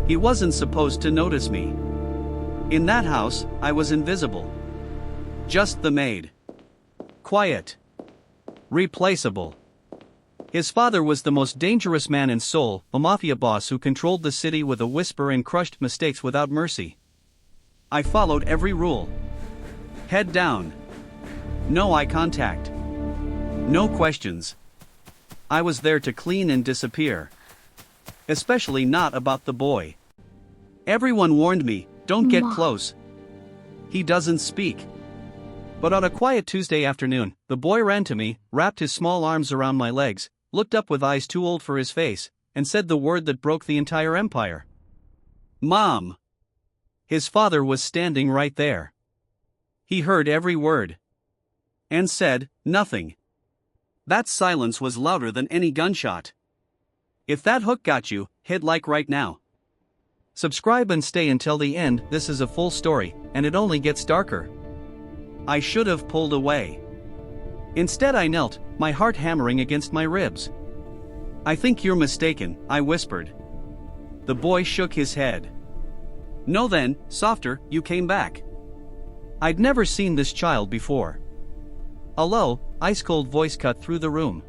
He wasn't supposed to notice me. In that house, I was invisible. Just the maid. Quiet. Replaceable. His father was the most dangerous man in Seoul, a mafia boss who controlled the city with a whisper and crushed mistakes without mercy. I followed every rule. Head down. No eye contact. No questions. I was there to clean and disappear. Especially not about the boy. Everyone warned me, don't get close. He doesn't speak. But on a quiet Tuesday afternoon, the boy ran to me, wrapped his small arms around my legs, looked up with eyes too old for his face, and said the word that broke the entire empire. Mom. His father was standing right there. He heard every word. And said, nothing. That silence was louder than any gunshot. If that hook got you, hit like right now. Subscribe and stay until the end. This is a full story, and it only gets darker. I should have pulled away. Instead I knelt, my heart hammering against my ribs. I think you're mistaken, I whispered. The boy shook his head. No then, softer, you came back. I'd never seen this child before. A low, ice-cold voice cut through the room.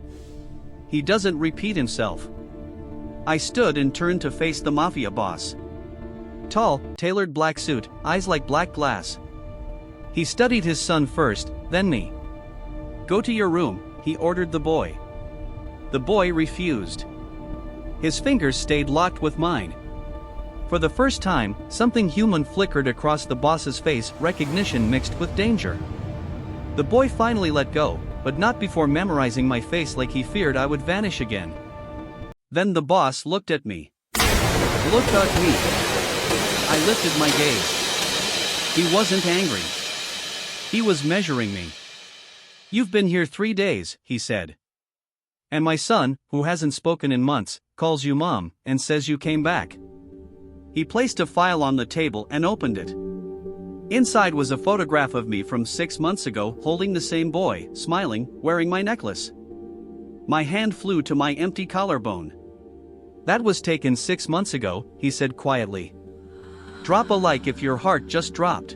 He doesn't repeat himself. I stood and turned to face the mafia boss. Tall, tailored black suit, eyes like black glass. He studied his son first, then me. Go to your room, he ordered the boy. The boy refused. His fingers stayed locked with mine. For the first time, something human flickered across the boss's face, recognition mixed with danger. The boy finally let go, but not before memorizing my face like he feared I would vanish again. Then the boss looked at me. Looked at me. I lifted my gaze. He wasn't angry. He was measuring me. You've been here 3 days, he said. And my son, who hasn't spoken in months, calls you mom, and says you came back. He placed a file on the table and opened it. Inside was a photograph of me from 6 months ago, holding the same boy, smiling, wearing my necklace. My hand flew to my empty collarbone. That was taken 6 months ago, he said quietly. Drop a like if your heart just dropped.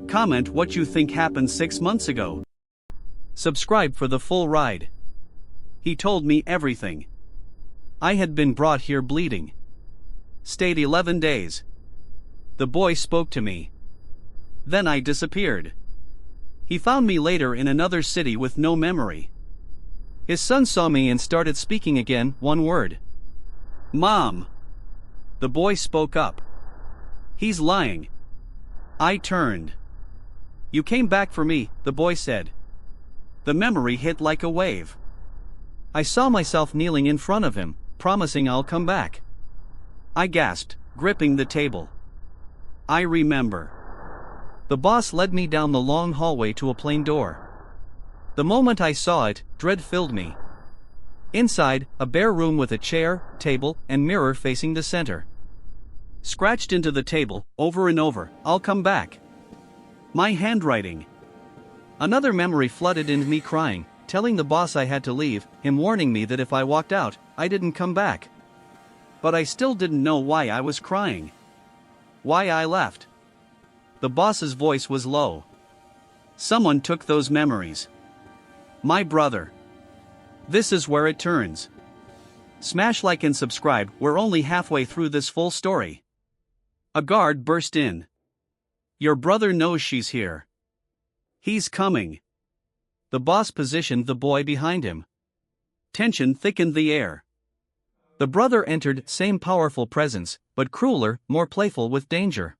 Comment what you think happened 6 months ago. Subscribe for the full ride. He told me everything. I had been brought here bleeding. Stayed 11 days. The boy spoke to me. Then I disappeared. He found me later in another city with no memory. His son saw me and started speaking again, one word. Mom. The boy spoke up. He's lying. I turned. You came back for me, the boy said. The memory hit like a wave. I saw myself kneeling in front of him, promising I'll come back. I gasped, gripping the table. I remember. The boss led me down the long hallway to a plain door. The moment I saw it, dread filled me. Inside, a bare room with a chair, table, and mirror facing the center. Scratched into the table, over and over, I'll come back. My handwriting. Another memory flooded into me crying, telling the boss I had to leave, him warning me that if I walked out, I didn't come back. But I still didn't know why I was crying. Why I left. The boss's voice was low. Someone took those memories. My brother. This is where it turns. Smash like and subscribe, we're only halfway through this full story. A guard burst in. Your brother knows she's here. He's coming. The boss positioned the boy behind him. Tension thickened the air. The brother entered, same powerful presence, but crueler, more playful with danger.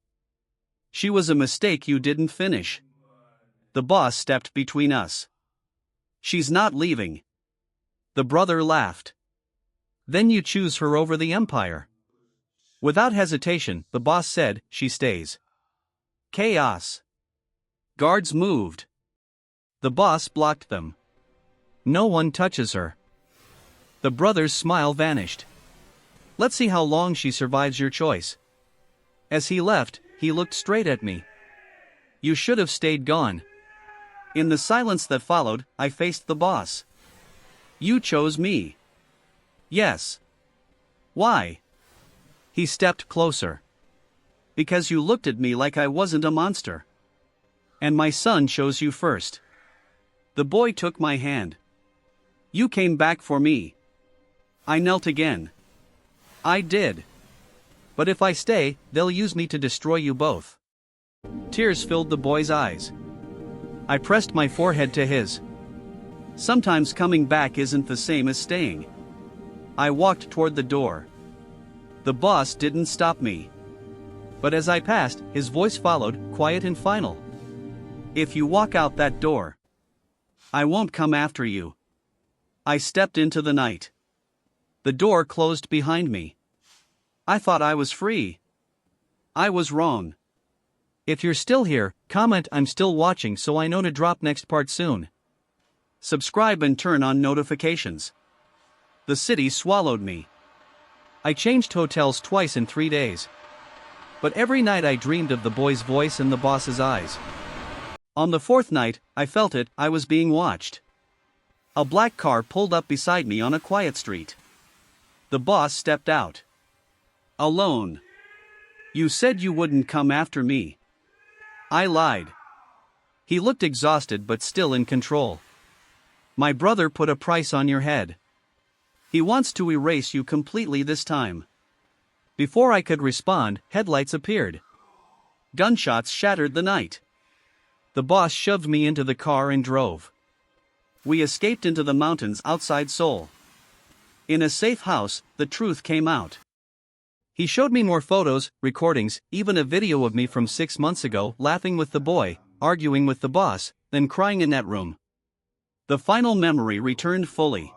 She was a mistake you didn't finish. The boss stepped between us. She's not leaving. The brother laughed. Then you choose her over the empire. Without hesitation, the boss said, she stays. Chaos. Guards moved. The boss blocked them. No one touches her. The brother's smile vanished. Let's see how long she survives your choice. As he left, he looked straight at me. You should have stayed gone. In the silence that followed, I faced the boss. You chose me. Yes. Why? He stepped closer. Because you looked at me like I wasn't a monster. And my son chose you first. The boy took my hand. You came back for me. I knelt again. I did. But if I stay, they'll use me to destroy you both. Tears filled the boy's eyes. I pressed my forehead to his. Sometimes coming back isn't the same as staying. I walked toward the door. The boss didn't stop me. But as I passed, his voice followed, quiet and final. If you walk out that door, I won't come after you. I stepped into the night. The door closed behind me. I thought I was free. I was wrong. If you're still here, comment I'm still watching so I know to drop next part soon. Subscribe and turn on notifications. The city swallowed me. I changed hotels twice in 3 days. But every night I dreamed of the boy's voice and the boss's eyes. On the 4th night, I felt it, I was being watched. A black car pulled up beside me on a quiet street. The boss stepped out. Alone. You said you wouldn't come after me. I lied. He looked exhausted but still in control. My brother put a price on your head. He wants to erase you completely this time. Before I could respond, headlights appeared. Gunshots shattered the night. The boss shoved me into the car and drove. We escaped into the mountains outside Seoul. In a safe house, the truth came out. He showed me more photos, recordings, even a video of me from 6 months ago, laughing with the boy, arguing with the boss, then crying in that room. The final memory returned fully.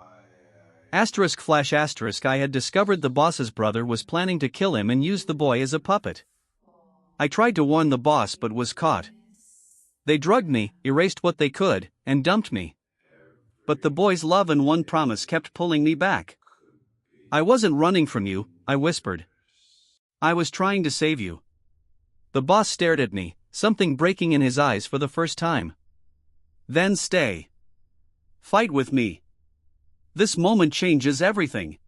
*/ I had discovered the boss's brother was planning to kill him and used the boy as a puppet. I tried to warn the boss but was caught. They drugged me, erased what they could, and dumped me. But the boy's love and one promise kept pulling me back. I wasn't running from you, I whispered. I was trying to save you. The boss stared at me, something breaking in his eyes for the first time. Then stay. Fight with me. This moment changes everything.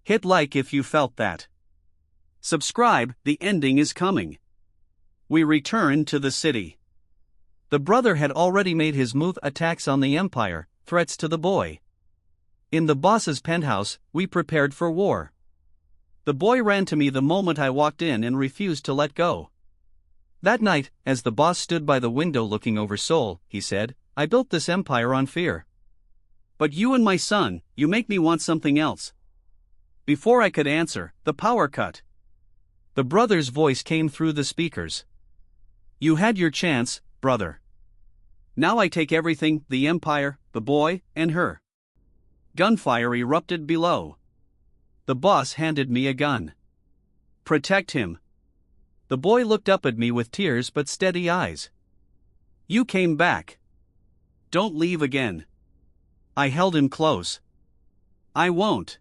Hit like if you felt that. Subscribe, the ending is coming. We return to the city. The brother had already made his move, attacks on the empire, threats to the boy. In the boss's penthouse, we prepared for war. The boy ran to me the moment I walked in and refused to let go. That night, as the boss stood by the window looking over Seoul, he said, I built this empire on fear. But you and my son, you make me want something else. Before I could answer, the power cut. The brother's voice came through the speakers. You had your chance, brother. Now I take everything, the empire, the boy, and her. Gunfire erupted below. The boss handed me a gun. Protect him. The boy looked up at me with tears but steady eyes. You came back. Don't leave again. I held him close. I won't.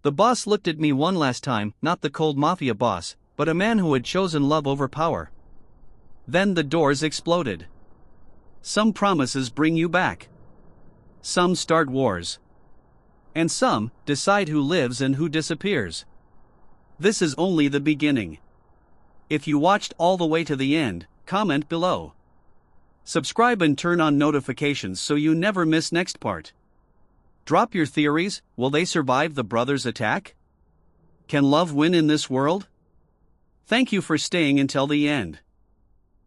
The boss looked at me one last time, not the cold Mafia boss, but a man who had chosen love over power. Then the doors exploded. Some promises bring you back. Some start wars. And some decide who lives and who disappears. This is only the beginning. If you watched all the way to the end, comment below. Subscribe and turn on notifications so you never miss next part. Drop your theories, will they survive the brothers' attack? Can love win in this world? Thank you for staying until the end.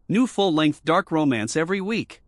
New full-length dark romance every week.